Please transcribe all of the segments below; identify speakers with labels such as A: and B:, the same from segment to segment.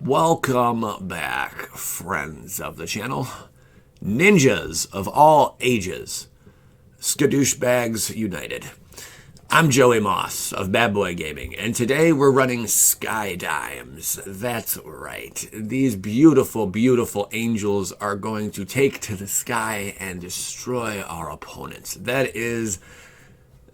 A: Welcome back, friends of the channel. Ninjas of all ages. Skadoosh Bags United. I'm Joey Moss of Bad Boy Gaming, and today we're running Sky Dimes. That's right. These beautiful, beautiful angels are going to take to the sky and destroy our opponents. That is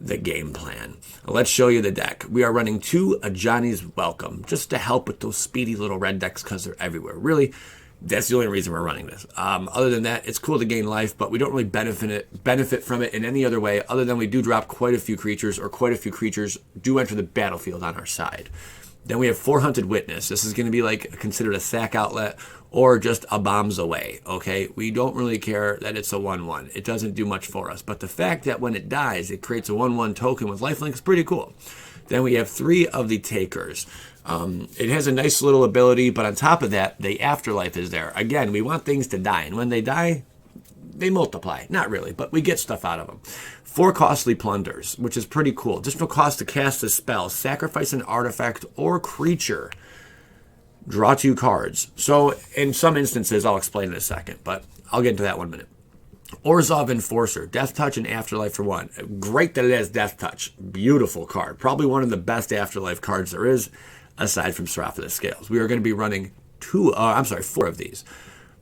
A: the game plan. Let's show you the deck. We are running two Johnny's Welcome just to help with those speedy little red decks because they're everywhere. Really, that's the only reason we're running this. Other than that, it's cool to gain life, but we don't really benefit from it in any other way other than we do drop quite a few creatures, or quite a few creatures do enter the battlefield on our side. Then we have 4 Hunted Witness. This is going to be like considered a sack outlet or just a bombs away, okay? We don't really care that it's a 1/1. It doesn't do much for us. But the fact that when it dies, it creates a 1/1 token with lifelink is pretty cool. Then we have 3 of the Takers. It has a nice little ability, but on top of that, the Afterlife is there. Again, we want things to die, and when they die, they multiply. Not really, but we get stuff out of them. 4 Costly Plunders, which is pretty cool. Additional cost to cast a spell, sacrifice an artifact or creature. Draw 2 cards. So in some instances, I'll explain in a second, but I'll get into that one minute. Orzhov Enforcer, Death Touch and Afterlife for 1. Great that it has Death Touch. Beautiful card. Probably one of the best Afterlife cards there is, aside from Seraph of the Scales. We are going to be running 4 of these.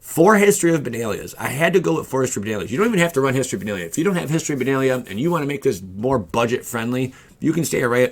A: 4 History of Benalias. I had to go with 4 History of Benalias. You don't even have to run History of Benalia. If you don't have History of Benalia and you want to make this more budget friendly, you can stay away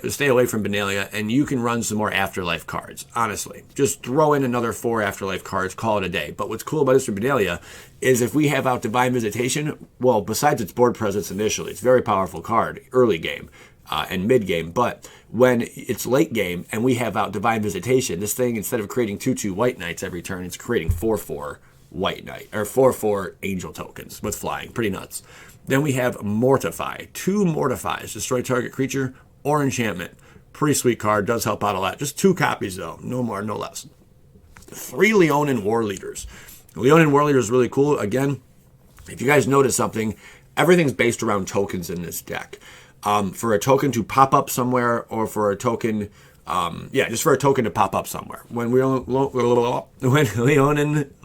A: from Benalia and you can run some more Afterlife cards. Honestly, just throw in another 4 Afterlife cards, call it a day. But what's cool about History of Benalia is if we have out Divine Visitation, well, besides its board presence initially, it's a very powerful card early game and mid game. But when it's late game and we have out Divine Visitation, this thing, instead of creating 2/2 White Knights every turn, it's creating 4/4 White Knight, or 4/4 angel tokens with flying. Pretty nuts. Then we have Mortify. 2 Mortifies. Destroy target creature or enchantment. Pretty sweet card. Does help out a lot. Just 2 copies though. No more, no less. 3 Leonin War Leaders. Leonin War Leader is really cool. Again, if you guys notice something, everything's based around tokens in this deck. For a token to pop up somewhere, or for a token... just for a token to pop up somewhere. When Leonin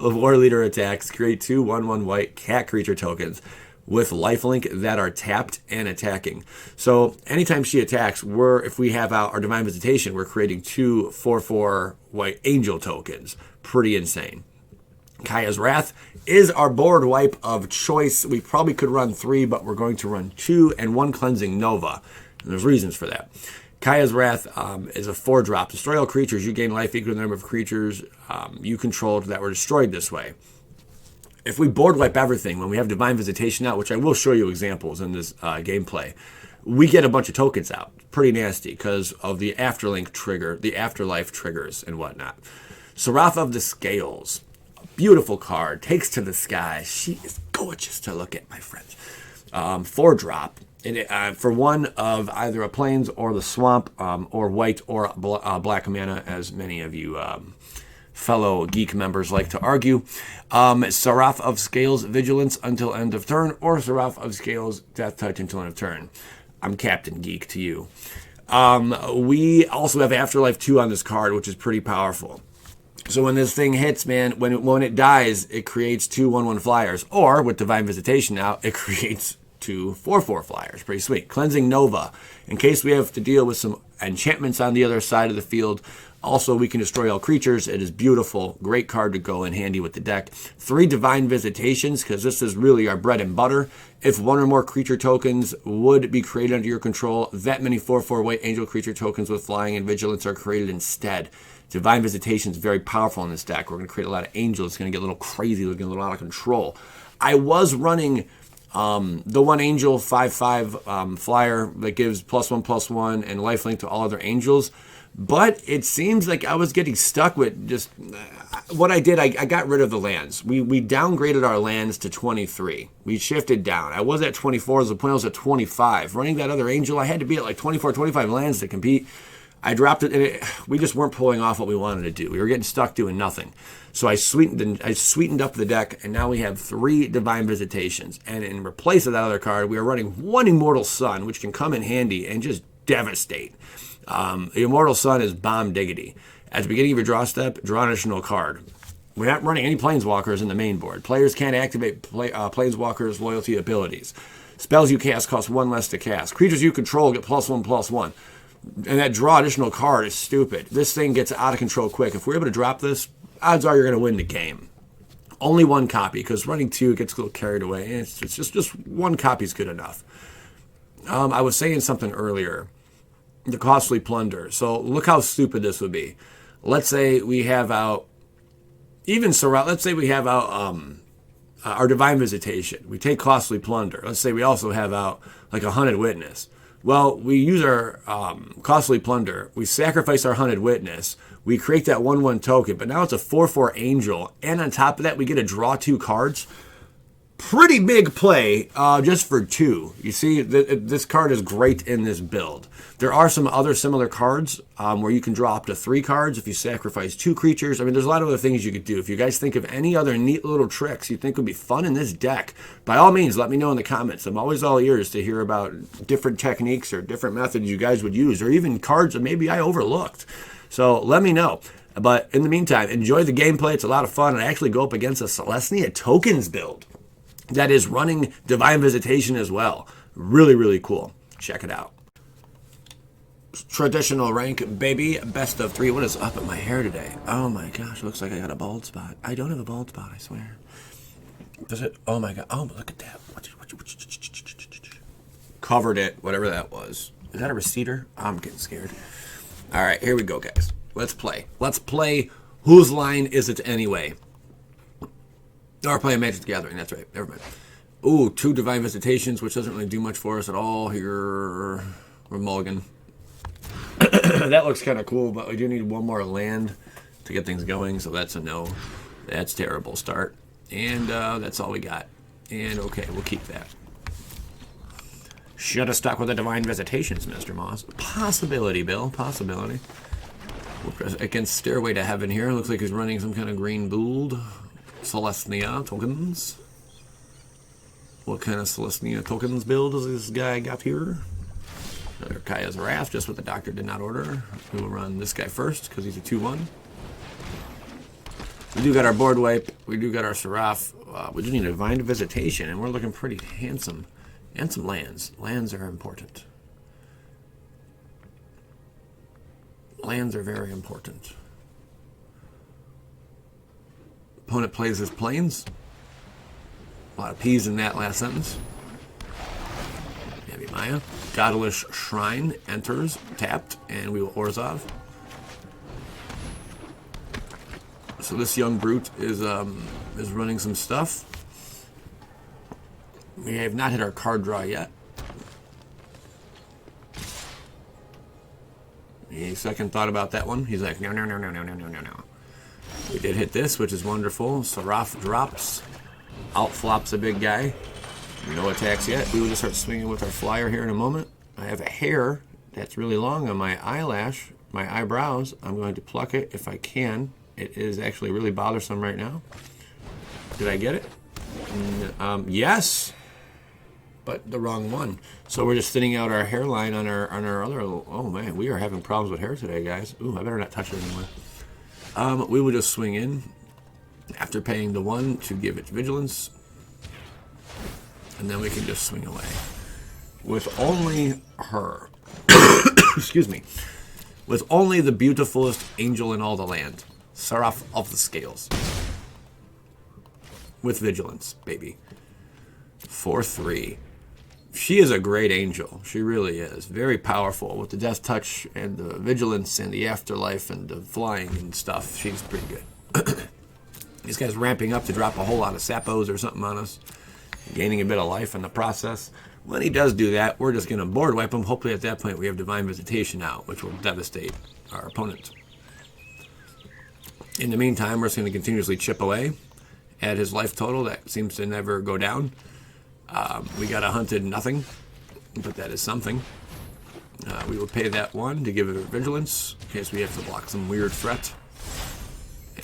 A: War Leader attacks, create 2 1/1 white cat creature tokens with lifelink that are tapped and attacking. So anytime she attacks, if we have out our Divine Visitation, we're creating 2 4/4 white angel tokens. Pretty insane. Kaya's Wrath is our board wipe of choice. We probably could run 3, but we're going to run 2 and 1 Cleansing Nova. And there's reasons for that. Kaya's Wrath is a 4-drop. Destroy all creatures. You gain life equal to the number of creatures you controlled that were destroyed this way. If we board wipe everything, when we have Divine Visitation out, which I will show you examples in this gameplay, we get a bunch of tokens out. Pretty nasty because of the Afterlink trigger, the Afterlife triggers and whatnot. Seraph of the Scales. Beautiful card. Takes to the sky. She is gorgeous to look at, my friends. 4-drop. For 1 of either a Plains or the Swamp, or white or black mana, as many of you fellow geek members like to argue. Seraph of Scales, Vigilance until end of turn, or Seraph of Scales, Death Touch until end of turn. I'm Captain Geek to you. We also have Afterlife 2 on this card, which is pretty powerful. So when this thing hits, man, when it dies, it creates 2 1/1 flyers, or with Divine Visitation out, it creates 2 4/4 flyers. Pretty sweet. Cleansing Nova. In case we have to deal with some enchantments on the other side of the field. Also, we can destroy all creatures. It is beautiful. Great card to go in handy with the deck. 3 Divine Visitations, because this is really our bread and butter. If 1 or more creature tokens would be created under your control, that many 4/4 white angel creature tokens with flying and vigilance are created instead. Divine Visitation is very powerful in this deck. We're going to create a lot of angels. It's going to get a little crazy. We're going to get a little out of control. I was running the 1 angel 5/5 flyer that gives +1/+1 and lifelink to all other angels. But it seems like I was getting stuck with just what I did. I got rid of the lands. We downgraded our lands to 23. We shifted down. I was at 24. The point I was at 25. Running that other angel, I had to be at like 24, 25 lands to compete. I dropped it, and we just weren't pulling off what we wanted to do. We were getting stuck doing nothing. So I sweetened up the deck, and now we have 3 Divine Visitations. And in replace of that other card, we are running 1 Immortal Sun, which can come in handy and just devastate. The Immortal Sun is bomb diggity. At the beginning of your draw step, draw an additional card. We're not running any Planeswalkers in the main board. Players can't activate Planeswalkers' loyalty abilities. Spells you cast cost 1 less to cast. Creatures you control get +1/+1. And that draw additional card is stupid. This thing gets out of control quick. If we're able to drop this, odds are you're going to win the game. Only 1 copy, because running 2 gets a little carried away. It's just 1 copy is good enough. I was saying something earlier. The costly plunder. So look how stupid this would be. Let's say we have out, let's say we have out our Divine Visitation. We take costly plunder. Let's say we also have out like a Hunted Witness. Well, we use our costly plunder. We sacrifice our Hunted Witness. We create that 1/1 token, but now it's a 4/4 angel. And on top of that, we get to draw 2 cards. Pretty big play just for 2. You see, this card is great in this build. There are some other similar cards where you can draw up to 3 cards if you sacrifice 2 creatures. I mean, there's a lot of other things you could do. If you guys think of any other neat little tricks you think would be fun in this deck, by all means, let me know in the comments. I'm always all ears to hear about different techniques or different methods you guys would use, or even cards that maybe I overlooked. So let me know. But in the meantime, enjoy the gameplay. It's a lot of fun. And I actually go up against a Celestia Tokens build that is running Divine Visitation as well. Really, really cool. Check it out. Traditional rank, baby. Best of 3. What is up with my hair today? Oh my gosh, looks like I got a bald spot. I don't have a bald spot, I swear. Does it? Oh my god. Oh, look at that. Covered it, whatever that was. Is that a receiver? I'm getting scared. All right, here we go, guys. Let's play. Let's play Whose Line Is It Anyway? We're playing Magic the Gathering. That's right. Never mind. Ooh, 2 Divine Visitations, which doesn't really do much for us at all. Here, we're mulligan. That looks kind of cool, but we do need 1 more land to get things going, so that's a no. That's terrible start. And that's all we got. And okay, we'll keep that. Should have stuck with the Divine Visitations, Mr. Moss. Possibility, Bill. Possibility. We'll press against Stairway to Heaven here. Looks like he's running some kind of green build. Celestia tokens. What kind of Celestia tokens build does this guy got here? Another Kaya's Wrath, just what the doctor did not order. We will run this guy first because he's a 2/1. We do got our board wipe. We do got our Seraph. We do need a Divine Visitation, and we're looking pretty handsome. And some lands. Lands are important. Lands are very important. Opponent plays his planes. A lot of P's in that last sentence. Maybe Maya. Godless Shrine enters, tapped, and we will Orzhov. So this young brute is running some stuff. We have not hit our card draw yet. He second thought about that one. He's like, no. We did hit this, which is wonderful. Seraph drops. Out flops a big guy. No attacks yet. We will just start swinging with our flyer here in a moment. I have a hair that's really long on my eyelash, my eyebrows. I'm going to pluck it if I can. It is actually really bothersome right now. Did I get it? Yes. But the wrong one. So we're just thinning out our hairline on our other. Oh man, we are having problems with hair today, guys. Ooh, I better not touch it anymore. We will just swing in after paying the 1 to give it vigilance, and then we can just swing away with only her. Excuse me. With only the beautifulest angel in all the land, Seraph of the Scales, with vigilance, baby. 4/3. She is a great angel. She really is. Very powerful with the Death Touch and the Vigilance and the Afterlife and the flying and stuff. She's pretty good. This guy's ramping up to drop a whole lot of Sappos or something on us, gaining a bit of life in the process. When he does do that, we're just going to board wipe him. Hopefully at that point we have Divine Visitation out, which will devastate our opponent. In the meantime, we're just going to continuously chip away at his life total. That seems to never go down. We got a hunted nothing, but that is something. We will pay that 1 to give it a vigilance in case we have to block some weird threat.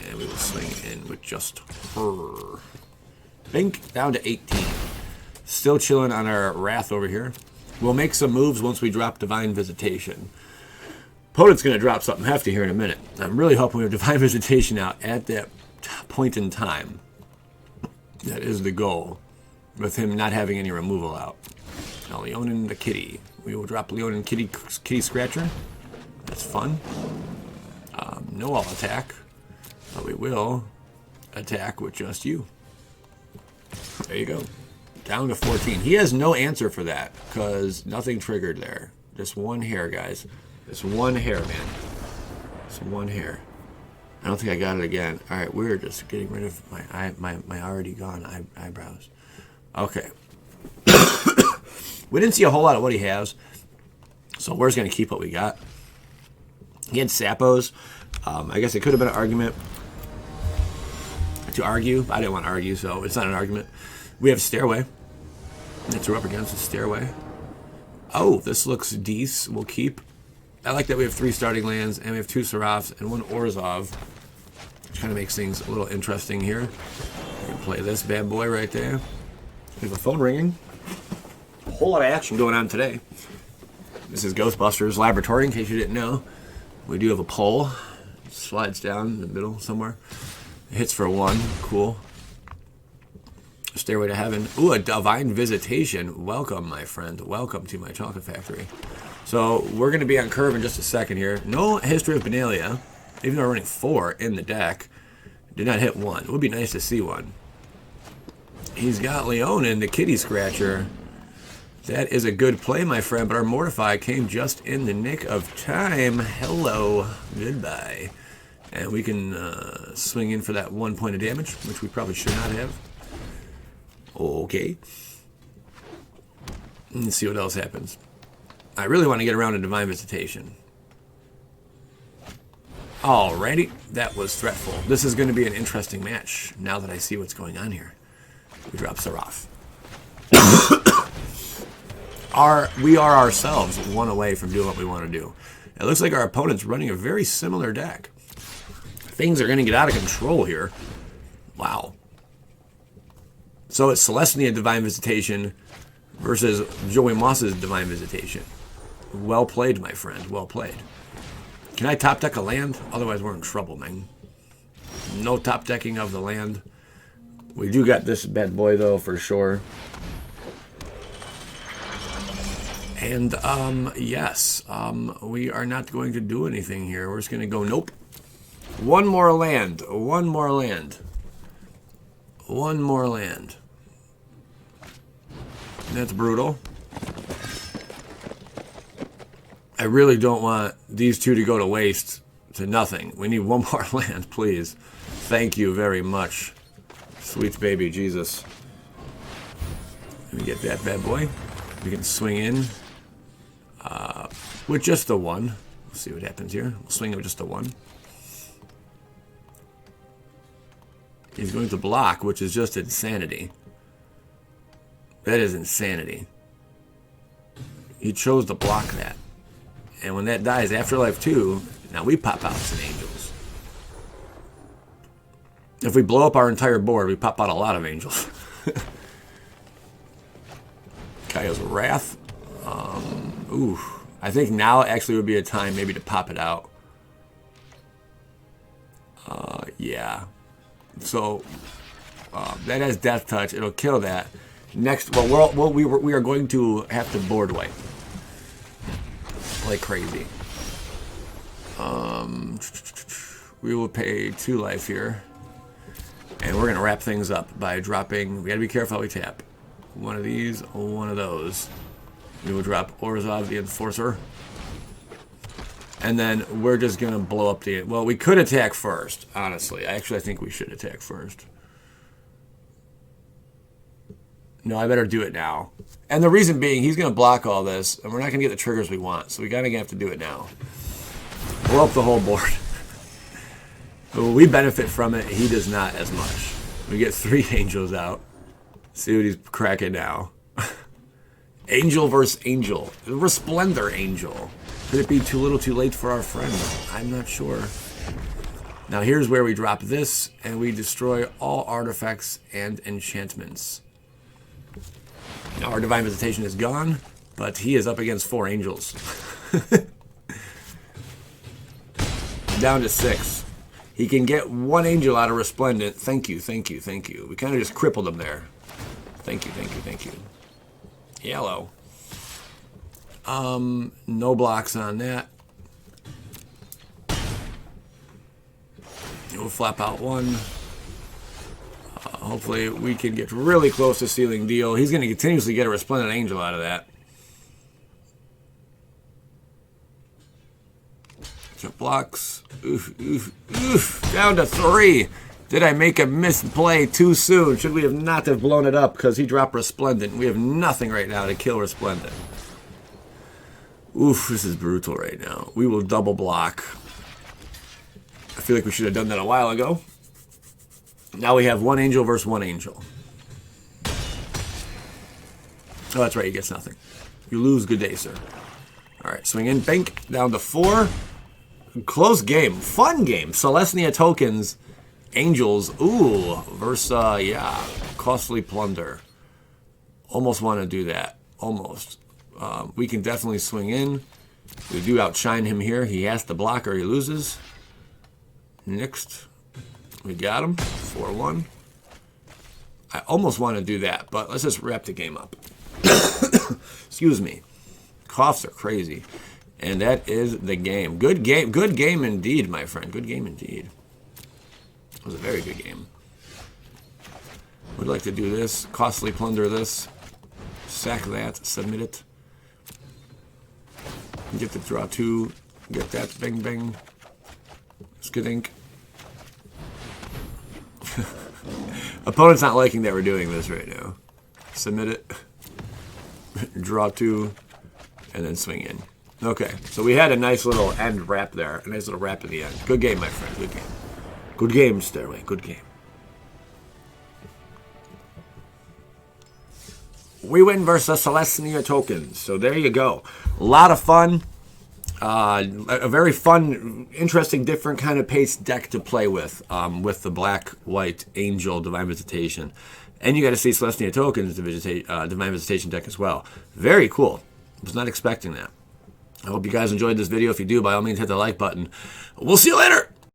A: And we will swing in with just her. Bink, down to 18. Still chilling on our Wrath over here. We'll make some moves once we drop Divine Visitation. Opponent's going to drop something hefty here in a minute. I'm really hoping we have Divine Visitation out at that point in time. That is the goal, with him not having any removal out. Now, Leonin the Kitty. We will drop Leonin Kitty Scratcher. That's fun. No all attack, but we will attack with just you. There you go. Down to 14. He has no answer for that, because nothing triggered there. Just one hair, guys. Just one hair, man. Just one hair. I don't think I got it again. All right, we're just getting rid of my already gone eyebrows. Okay. We didn't see a whole lot of what he has, so we're just going to keep what we got. He had Sappos. I guess it could have been an argument to argue. I didn't want to argue, so it's not an argument. We have Stairway. That's we're up against the Stairway. Oh, this looks decent. We'll keep. I like that we have 3 starting lands, and we have 2 Seraphs and 1 Orzhov, which kind of makes things a little interesting here. We can play this bad boy right there. We have a phone ringing. A whole lot of action going on today. This is Ghostbusters Laboratory, in case you didn't know. We do have a pole. It slides down in the middle somewhere. It hits for 1. Cool. Stairway to Heaven. Ooh, a Divine Visitation. Welcome, my friend. Welcome to my chocolate factory. So we're going to be on curve in just a second here. No History of Benalia, even though we're running 4 in the deck. Did not hit 1. It would be nice to see 1. He's got Leonin, the Kitty Scratcher. That is a good play, my friend, but our Mortify came just in the nick of time. Hello. Goodbye. And we can swing in for that 1 point of damage, which we probably should not have. Okay. Let's see what else happens. I really want to get around to Divine Visitation. Alrighty. That was threatful. This is going to be an interesting match now that I see what's going on here. We drop Seraph. We are ourselves 1 away from doing what we want to do. It looks like our opponent's running a very similar deck. Things are going to get out of control here. Wow. So it's Celestia Divine Visitation versus Joey Moss's Divine Visitation. Well played, my friend. Well played. Can I top deck a land? Otherwise, we're in trouble, man. No top decking of the land. We do got this bad boy, though, for sure. And, yes. We are not going to do anything here. We're just going to go, nope. 1 more land. 1 more land. 1 more land. That's brutal. I really don't want these 2 to go to waste to nothing. We need 1 more land, please. Thank you very much. Sweet baby Jesus. Let me get that bad boy. We can swing in with just the 1. We'll see what happens here. We'll swing it with just the 1. He's going to block, which is just insanity. That is insanity. He chose to block that. And when that dies, Afterlife 2, now we pop out some angels. If we blow up our entire board, we pop out a lot of angels. Kaya's Wrath. Ooh. I think now actually would be a time maybe to pop it out. Yeah. So that has Death Touch. It'll kill that. Next, well, we are going to have to board wipe like crazy. We will pay 2 life here, and we're gonna wrap things up by dropping. We gotta be careful how we tap. 1 of these, 1 of those. We will drop Orzhov the Enforcer. And then we're just going to blow up the... Well, we could attack first, honestly. I think we should attack first. No, I better do it now. And the reason being, he's going to block all this, and we're not going to get the triggers we want. So we kind of have to do it now. Blow up the whole board. We benefit from it. He does not as much. We get 3 angels out. See what he's cracking now. Angel versus Angel. Resplendor Angel. Could it be too little too late for our friend? I'm not sure. Now here's where we drop this, and we destroy all artifacts and enchantments. Now our Divine Visitation is gone, but he is up against 4 angels. down to 6. He can get 1 angel out of Resplendent. Thank you, thank you, thank you. We kind of just crippled him there. Thank you, thank you, thank you. Yellow. No blocks on that. We'll flap out 1. Hopefully we can get really close to sealing deal. He's going to continuously get a Resplendent Angel out of that. Jump blocks. Oof, oof, oof. Down to 3. Did I make a misplay too soon? Should we have not have blown it up because he dropped Resplendent? We have nothing right now to kill Resplendent. Oof, this is brutal right now. We will double block. I feel like we should have done that a while ago. Now we have 1 angel versus 1 angel. Oh, that's right. He gets nothing. You lose. Good day, sir. All right, swing in. Bank down to 4. Close game. Fun game. Celestia tokens. Angels. Ooh. Versa. Yeah. Costly plunder. Almost want to do that. Almost. We can definitely swing in. We do outshine him here. He has to block or he loses. Next. We got him. 4-1. I almost want to do that, but let's just wrap the game up. Excuse me. Coughs are crazy. And that is the game. Good game. Good game indeed, my friend. Good game indeed. It was a very good game. We'd like to do this. Costly plunder this. Sack that. Submit it. Get the draw 2. Get that. Bang, bang. Skidink. Opponent's not liking that we're doing this right now. Submit it. Draw 2. And then swing in. Okay, so we had a nice little end wrap there. A nice little wrap at the end. Good game, my friend. Good game. Good game, Stairway. Good game. We win versus Celestia tokens. So there you go. A lot of fun. A very fun, interesting, different kind of pace deck to play with the black, white, angel, divine visitation. And you got to see Celestia tokens, divine visitation deck as well. Very cool. Was not expecting that. I hope you guys enjoyed this video. If you do, by all means, hit the like button. We'll see you later.